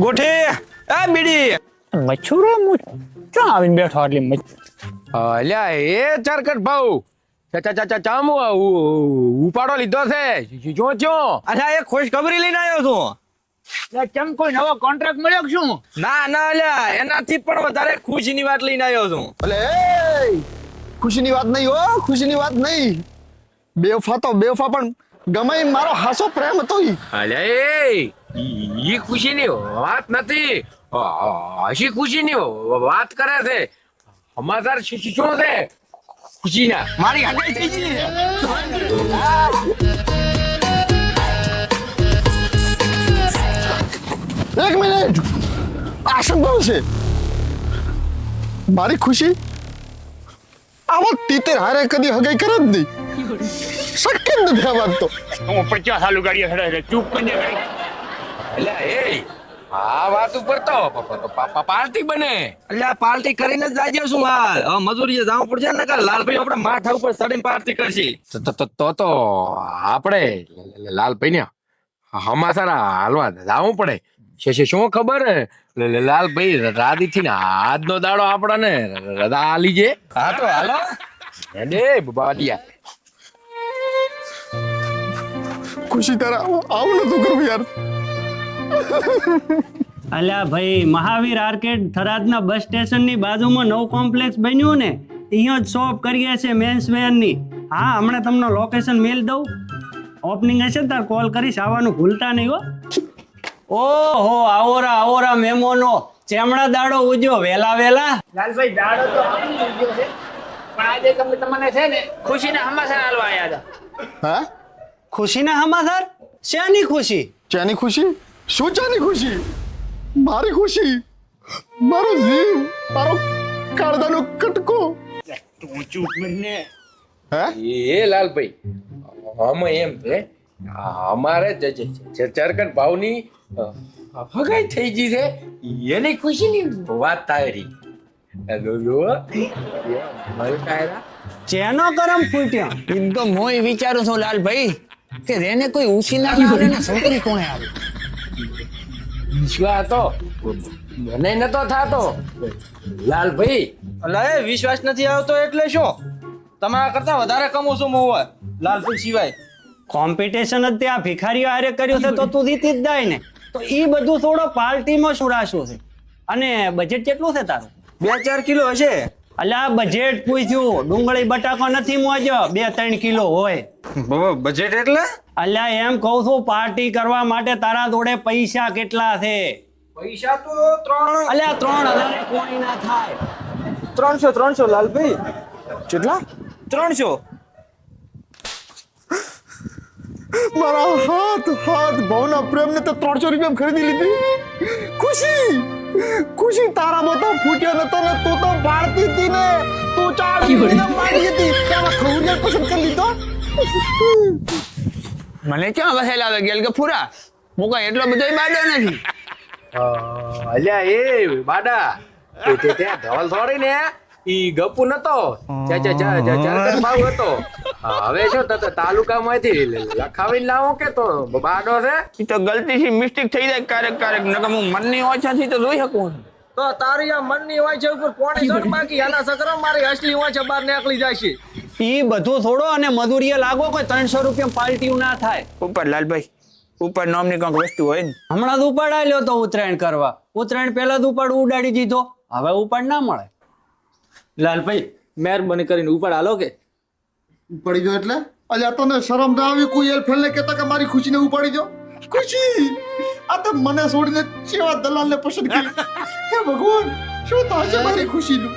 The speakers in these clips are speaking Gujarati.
ગોઠી એ બીડી મચ્છુરો ક્યાં આવીને બેઠો આટલી અલ્યા એ ચારકટ ભાવ ચામુ ઉપાડો લીધો છે જો અચ્છા એ ખુશ ખબરી લઈને આવ્યો છું કેમ કોઈ નવો કોન્ટ્રાક્ટ મળ્યો કે શું? ના અલ્યા એનાથી પણ વધારે ખુશીની વાત લઈને આવ્યો છું. અલે ખુશીની વાત નહીં હો, ખુશીની વાત નહીં. બેવફા પણ ગમે મારો હાસો પ્રેમ હતો ઈ. અલ્યા ઈ ખુશીની વાત નથી, હસી ખુશીની વાત કરે છે. સમાચાર શું છે ખુશીના? મારી હગાઈ થઈ ગઈ. એક મિનિટ, આ શું બોલ છે? મારી ખુશી આવા તીતેર હારે કદી હગાઈ કરે જ નહીં. શક્ય જ નથી આ વાત તો. હું 50 સાલ ગાડીઓ હેડે ચૂપ કરીને અલ્યા આ વાત ઉપર તો પાર્ટી બને. અલ્યા પાર્ટી કરીને જ જાજે છું હાલ. હવે મજૂરીએ જવું પડશે ને કે લાલભાઈ આપણે માથા ઉપર ચડીને પાર્ટી કરશી. તો આપણે લાલભાઈ ને હમાસાર હાલવા જવું પડે. શું ખબર લાલભાઈ રાધી થી ને આજનો દાડો આપણને રદા આલી છે. હા તો હાલો બાટિયા. ખુશી તારા આવું નતું કરવું યાર. અલ્યા ભાઈ, મહાવીર આર્કેડ થરાદના બસ સ્ટેશનની બાજુમાં નવું કોમ્પ્લેક્સ બન્યું ને, અહીંયા જ શોપ કરીએ છે મેન્સ વેરની. હા, હમણાં તમને લોકેશન મેલ દઉં. ઓપનિંગ હશે ને તાર કોલ કરીશ, આવવાનું ભૂલતા નહીં હો. ઓહો, આવોરા મહેમાનો, ચેમડા દાડો ઉજ્યો વેલા. લાલભાઈ દાડો તો આપણી ઉજ્યો છે, પણ આજે તમને છે ને ખુશીના હમાસા હાલવા આવ્યા હતા. હા, ખુશીના સમાચાર? શેની ખુશી? ચાની ખુશી? શું ચાની ખુશી? મારી ખુશી, મારો જીવ, મારો કાળદાનો કટકો. તું ચૂપ કરીને. હે એ લાલભાઈ, અમે એમ છે અમારે ચરકટ ભાવની હગાઈ થઈ ગઈ છે, એની ખુશીની વાત થાય રહી. ચેનો કરમ ફૂટ્યો? એકદમ હું વિચારું છું લાલભાઈ કે રેને કોઈ ઉછીના ના આવે ને છોકરી કોણે આવે. વિશ્વાસ તો મને નતો થાતો લાલભાઈ. અલા વિશ્વાસ નથી આવતો એટલે શું? તમારા કરતા વધારે કમું છું હું લાલભાઈ સિવાય. કોમ્પિટિશન જ ત્યાં ભિખારીઓ હારે કર્યું છે તો તું જીતી જ જાય ને. તો ઈ બધું થોડો પાર્ટીમાં શું રાશું છે. અને બજેટ કેટલું છે તારું? 2-4 કિલો હશે. અલ્યા બજેટ પૂછ્યું, ડુંગળી બટાકો નથી મોજો, 2-3 કિલો હોય. બજેટ એટલે? અલ્યા એમ કહું છું, પાર્ટી કરવા માટે તારા જોડે પૈસા કેટલા છે? પૈસા તો 3. અલ્યા 3000 કોઈ ના થાય. 300 લાલભાઈ. કેટલા? 300. મારા હાથ ભાવના પ્રેમને તો 300 રૂપિયા ખરીદી લીધી. ખુશી તારામાં તો ફૂટ્યો નતો ને તું તો પાડતી હતી ને. તું 4 મહિના માંગી હતી ત્યાં ખવડિયા પસંદ કરી લીધો. મને ક્યાં વસેલા આવે ગેલ કે પૂરા હું કઈ એટલો બધો બાડો નથી. અલ્યા એ બાડા તે ધવલ થોડી ને ઈ ગપુ નતો, ચરકટ ભાવ હતો. હવે શું તાલુકામાંથી લખાવીને લાવો કે તો બાડો છે. ઈ તો ગલતીથી મિસ્ટેક થઈ જાય ક્યારેક નકર હું મનની ઓછાથી તો જોઈ શકું. તો તારી આ મનની હોય છે ઉપર પોણી સર બાકી આના સકરો મારી અસલી હોય છે બહાર નીકળી જાય છે. ઈ બધું થોડો અને મજૂરીએ લાગો કોઈ 300 રૂપિયા પાર્ટી ના થાય. ઉપર લાલભાઈ, ઉપર નામની કંઈક વસ્તુ હોય ને. હમણાં જ ઉપાડ આલ્યો તો ઉત્તરાયણ કરવા. ઉત્તરાયણ પહેલા જ ઉપાડ ઉડાડી દીધો, હવે ઉપાડ ના મળે. લાલભાઈ મહેરબાની કરીને ઉપર હાલો કે. ઉપાડી ગયો એટલે? અલ્યા તને શરમ ના આવી? કોઈ એલફેલ ને કહેતા કે મારી ખુશીને ઉપાડી દો. ખુશી આ તો મને છોડીને કેવા દલાલને પસંદ કરી. હે ભગવાન, શું થશે મારી ખુશીનું?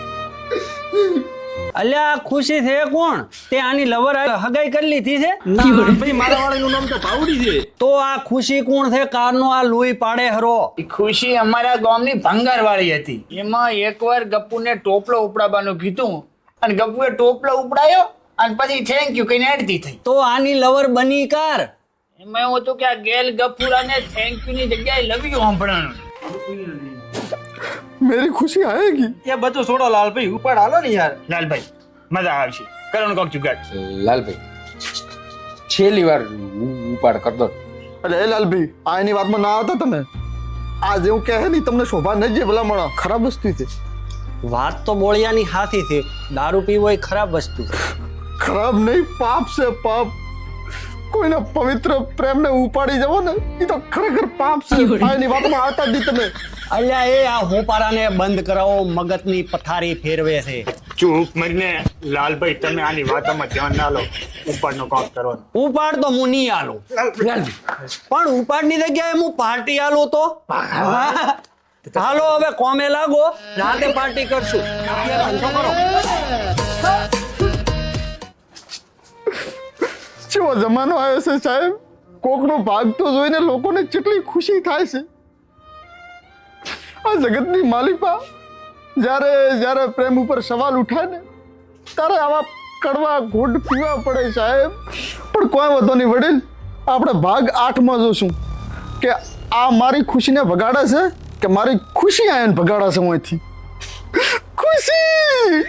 અલ્યા ખુશી છે કોણ? તે આની લવર હગાઈ કરી લીધી છે? ભાઈ મારા વાળાનું નામ તો ભાવડી છે. તો આ ખુશી કોણ છે? કારનો આ લોહી પાડે હરો. ખુશી અમારા ગામની ભંગારવાળી હતી. એમાં એકવાર ગપ્પુને ટોપલો ઉપડાવવાનું કીધું અને ગપ્પુએ ટોપલો ઉપડાયો અને પછી થેન્ક યુ કહીને હેડતી થઈ. તો આની લવર બની કાર. એમાં એવું હતું કે આ ગેલ ગપ્પુરાને થેન્ક યુ ની જગ્યાએ લવ યુ સાંભળવાનું. મેરી ખુશી આएगी. એ બધું છોડો લાલભાઈ, ઉપર હાલો ને યાર. લાલભાઈ મજા આવશે, કરવાનું કોક જુગાડ. લાલભાઈ છેલ્લી વાર ઉપાડ કરતો. અરે લાલભાઈ, આ એની વાતમાં ના આવતા તમે. આ જેવું કહે નહીં તમને શોભા નહીં જે ભલામણ ખરાબ વસ્તુ છે. વાત તો બોળિયાની હાથી છે. દારૂ પીવો એ ખરાબ વસ્તુ છે. ખરાબ નહીં, પાપ છે પાપ. કોઈના પવિત્ર પ્રેમને ઉપાડી જવો ને એ તો ખરેખર પાપ છે. આ એની વાતમાં આવતા જ નહીં તમે. અલ્યા એ આ હોપારાને બંધ કરાવો, મગજની પથારી ફેરવે છે. ચૂપ મરીને લાલભાઈ તમે આની વાતોમાં ધ્યાન ના લો, ઉપરનો કામ કરો. ઉપાડ તો હું નહીં આલું, પણ ઉપાડની જગ્યાએ હું પાર્ટી આલું તો હાલો હવે કોમે લાગો, રાતે પાર્ટી કરશું. અત્યારે ધંધો કરો. કેવો જમાનો આવ્યો છે સાહેબ. કોકનો ભાગ તો જોઈને લોકોને કેટલી ખુશી થાય છે. આ જગતની માલિકા જ્યારે પ્રેમ ઉપર સવાલ ઉઠાય ને ત્યારે આવા કડવા ઘૂંટ પીવા પડે સાહેબ. પણ કોઈ વાંધો નહીં વડીલ, આપણે ભાગ 8માં જોશું કે આ મારી ખુશીને ભગાડે છે કે મારી ખુશી આયન ભગાડે છે. હું અહીંથી ખુશી